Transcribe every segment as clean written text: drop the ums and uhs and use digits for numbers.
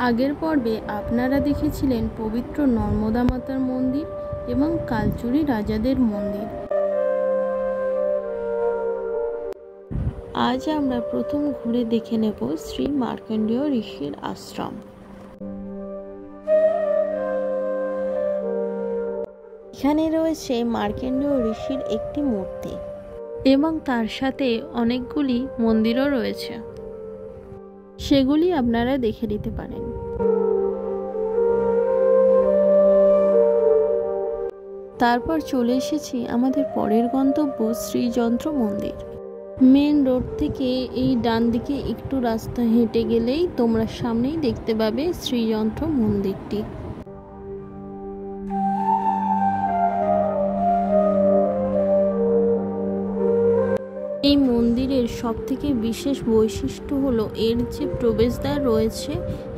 আগের পর্বে আপনারা দেখেছিলেন পবিত্র নর্মদা মাতার মন্দির এবং কালচুরি রাজাদের মন্দির। আজ আমরা প্রথম ঘুরে দেখে নেব শ্রী মার্কণ্ডেয় ঋষির আশ্রম। এখানে রয়েছে মার্কণ্ডেয় ঋষির একটি মূর্তি এবং তার সাথে অনেকগুলি মন্দিরও রয়েছে, সেগুলি আপনারা দেখে নিতে পারেন। তারপর চলে এসেছি আমাদের পরের গন্তব্য শ্রীযন্ত্র মন্দির। মেন রোড থেকে এই ডান দিকে একটু রাস্তা হেঁটে গেলেই তোমরা সামনেই দেখতে পাবে শ্রীযন্ত্র মন্দিরটি। এই মন্দিরের সবথেকে বিশেষ বৈশিষ্ট্য হলো এর যে প্রবেশদ্বার রয়েছে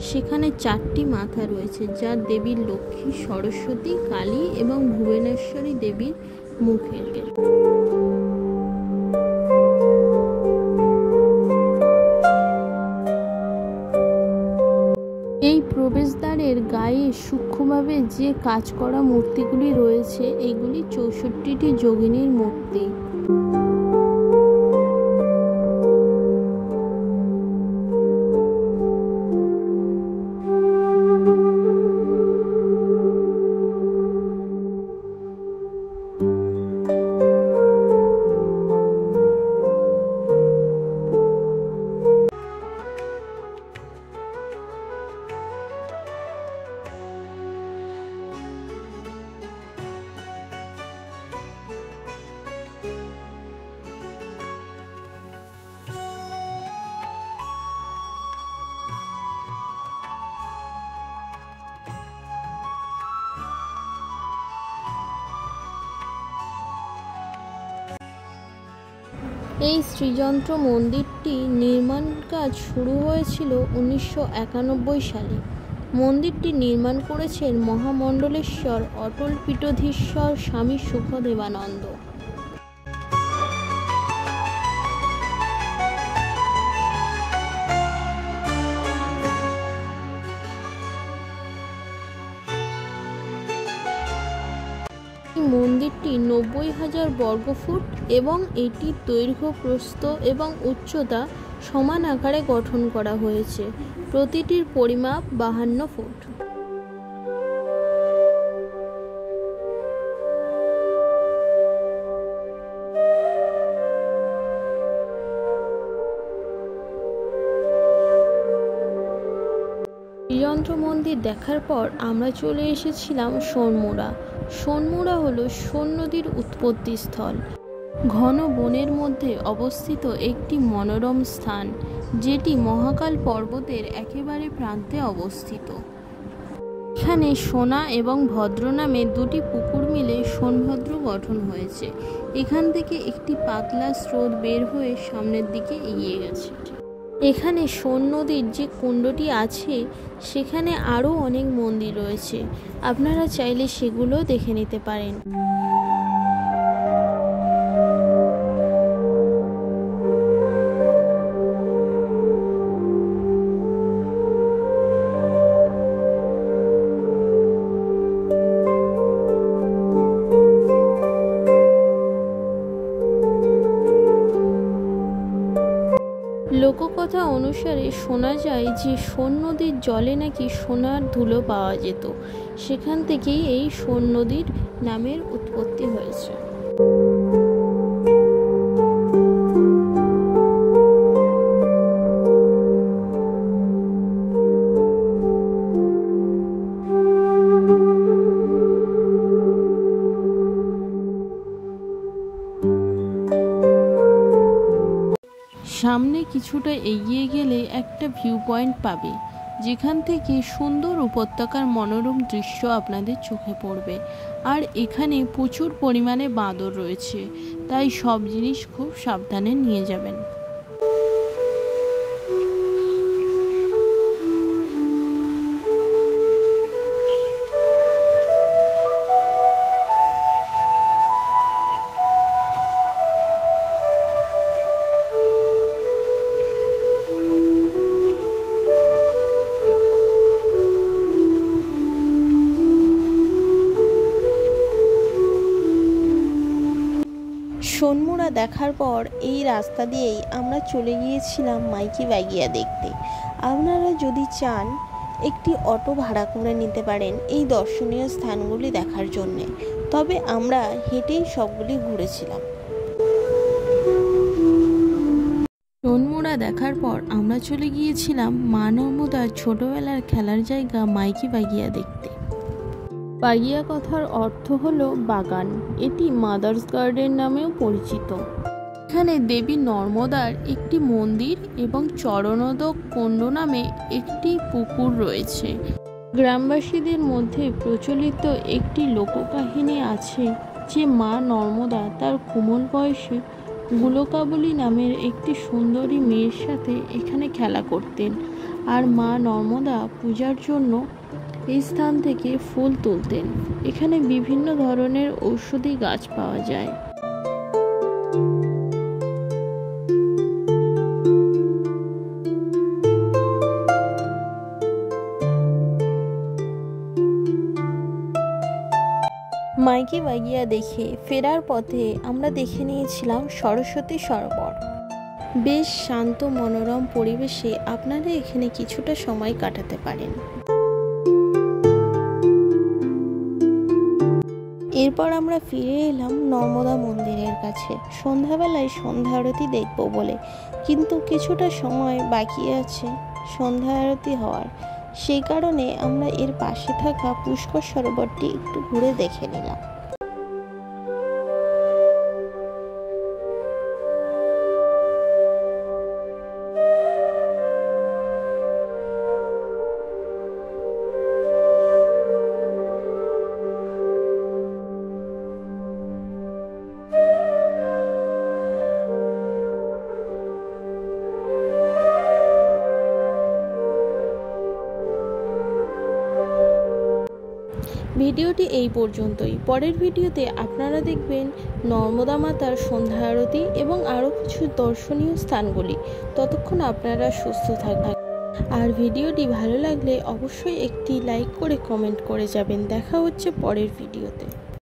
সেখানে 4টি মাথা রয়েছে, যা দেবী লক্ষ্মী, সরস্বতী, কালী এবং ভুবনেশ্বরী দেবীর মুখের। এই প্রবেশদ্বারের গায়ে সূক্ষ্মভাবে যে কাজ করা মূর্তিগুলি রয়েছে এগুলি 64টি যোগিনীর মূর্তি। এই শ্রীযন্ত্র মন্দিরটি নির্মাণ কাজ শুরু হয়েছিল 1991 সালে। মন্দিরটি নির্মাণ করেছেন মহামণ্ডলেশ্বর অটল পীঠধীশ্বর স্বামী সুখদেবানন্দ। মন্দিরটি 90,000 বর্গফুট এবং এটির দৈর্ঘ্য, প্রস্থ এবং উচ্চতা সমান আকারে গঠন করা হয়েছে। প্রতিটির পরিমাপ 52 ফুট। শ্রীযন্ত্র মন্দির দেখার পর আমরা চলে এসেছিলাম সোনমুড়া। সোনমুড়া হলো সোন নদীর উৎপত্তি স্থল। ঘন বনের মধ্যে অবস্থিত একটি মনোরম স্থান, যেটি মহাকাল পর্বতের একেবারে প্রান্তে অবস্থিত। এখানে সোনা এবং ভদ্র নামে 2টি পুকুর মিলে সোনভদ্র গঠন হয়েছে। এখান থেকে একটি পাতলা স্রোত বের হয়ে সামনের দিকে এগিয়ে গেছে। এখানে সোন নদীর যে কুণ্ডটি আছে সেখানে আরও অনেক মন্দির রয়েছে, আপনারা চাইলে সেগুলো দেখে নিতে পারেন। লোককথা অনুসারে শোনা যায় যে সোন নদীর জলে নাকি সোনার ধুলো পাওয়া যেত। সেখান থেকেই এই সোন নদীর নামের উৎপত্তি হয়েছে। সামনে কিছুটা এগিয়ে গেলে একটা ভিউ পয়েন্ট পাবে, যেখান থেকে সুন্দর উপত্যকার মনোরম দৃশ্য আপনাদের চোখে পড়বে। আর এখানে প্রচুর পরিমাণে বাঁদর রয়েছে, তাই সব জিনিস খুব সাবধানে নিয়ে যাবেন। দেখার পর এই রাস্তা দিয়েই আমরা চলে গিয়েছিলাম মাইকি বাগিয়া দেখতে। আপনারা যদি চান একটি অটো ভাড়া করে নিতে পারেন এই দর্শনীয় স্থানগুলি দেখার জন্যে, তবে আমরা হেঁটেই সবগুলি ঘুরেছিলাম। সোনমুড়া দেখার পর আমরা চলে গিয়েছিলাম মা নর্মদার ছোটবেলার খেলার জায়গা মাইকি বাগিয়া দেখতে। বাগিয়া কথার অর্থ হলো বাগান। এটি মাদার্স গার্ডেন নামেও পরিচিত। এখানে দেবী নর্মদার একটি মন্দির এবং চরণোদক কুণ্ড নামে একটি পুকুর রয়েছে। গ্রামবাসীদের মধ্যে প্রচলিত একটি লোককাহিনী আছে যে মা নর্মদা তার কোমল বয়সে গুলকাবলী নামের একটি সুন্দরী মেয়ের সাথে এখানে খেলা করতেন, আর মা নর্মদা পূজার জন্য এই স্থান থেকে ফুল তুলতেন। এখানে বিভিন্ন ধরনের ঔষধি গাছ পাওয়া যায়। মাইকি বাগিয়া দেখে ফেরার পথে আমরা দেখে নিয়েছিলাম সরস্বতী সরোবর। বেশ শান্ত মনোরম পরিবেশে আপনারা এখানে কিছুটা সময় কাটাতে পারেন। এরপর আমরা ফিরে এলাম নর্মদা মন্দিরের কাছে সন্ধ্যাবেলায় সন্ধ্যা আরতি দেখব বলে, কিন্তু কিছুটা সময় বাকি আছে সন্ধ্যা আরতি হওয়ার। সেই কারণে আমরা এর পাশে থাকা পুষ্কর সরোবরটি একটু ঘুরে দেখে নিলাম। ভিডিওটি এই পর্যন্তই। পরের ভিডিওতে আপনারা দেখবেন নর্মদা মাতার সন্ধ্যা আরতি এবং আরও কিছু দর্শনীয় স্থানগুলি। ততক্ষণ আপনারা সুস্থ থাকবেন। আর ভিডিওটি ভালো লাগলে অবশ্যই একটি লাইক করে কমেন্ট করে যাবেন। দেখা হচ্ছে পরের ভিডিওতে।